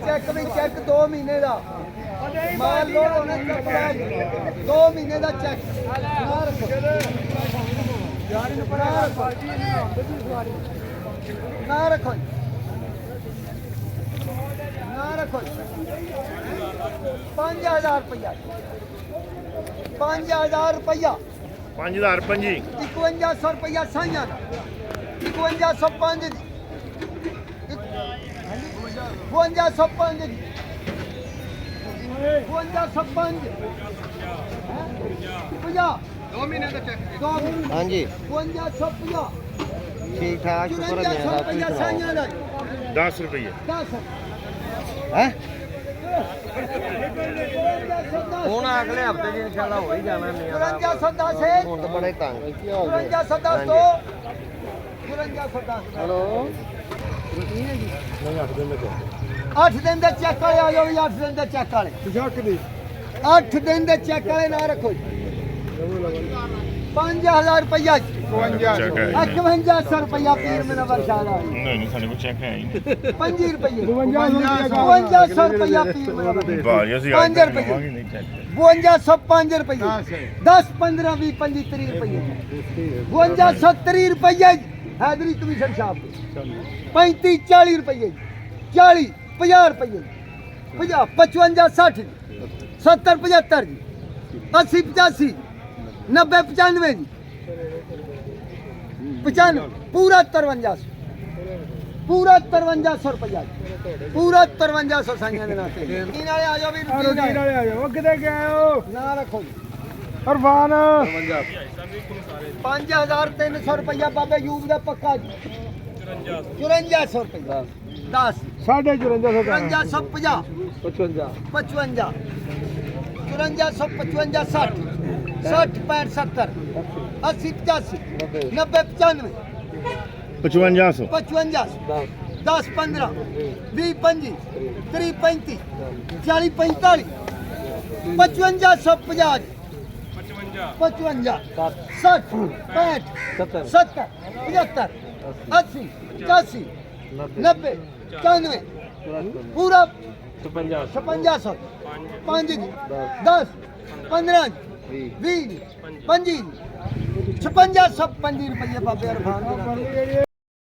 check भी check 2 महीने का मान लो उन्हें 2 महीने का चेक ना रखो ना रखो 5000 रुपया 5000 रुपया 5000 पंजी 5100 रुपया साइया 5105 दी 5205 दी 5205 2 महीने का चेक हाँ जी 5250 ठीक ठाक शुक्र है मेरा रुपया साइया दा 10 रुपये 10 है ਹੁਣ ਅਗਲੇ ਹਫਤੇ ਜੀ ਇਨਸ਼ਾਅੱਲਾ ਹੋ ਹੀ ਜਾਣਾ ਮੇਰਾ 5410 है ਹੁਣ ਤਾਂ ਬੜੇ ਤੰਗ 5410 तो 5410 ਹੈਲੋ 8 दिन ਦੇ ਚੈੱਕ ਵਾਲੇ ਆ ਜਾਓ ਜੀ 8 ਦਿਨ ਦੇ ਚੈੱਕ ਵਾਲੇ 8 ਦਿਨ ਦੇ ਚੈੱਕ ਵਾਲੇ ਨਾ ਰੱਖੋ 5000 रुपया 5100 रुपया पीर में नंबर शाला नहीं साढ़े को चेक है 5 रुपये 5200 रुपया पीर में नंबर वाह ये सी 5 रुपये 5205 रुपये 10 15 20 25 30 रुपये 5230 रुपये हैदरी कमीशन साहब 35 40 रुपये 40 50 रुपये 50 55 60 70 75 80 85 90 95 जी 95 पूरा 5300 पूरा 5300 रुपया पूरा 5300 साइयां दे नाते कीन वाले आ जाओ भी कीन वाले आ जाओ किथे गए हो ना रखो अरफान 5300 रुपया बाबे यूब दा पक्का 5400 रुपया 10 5450 55 5455 60 60 65 70 80 85 90 95 5500 55 10 15 20 25 30 35 40 45 5550 55 60 65 70 75 80 85 90 95 पूरा 5500 5 10 15 20 25 56 रुपये बाबे अरफान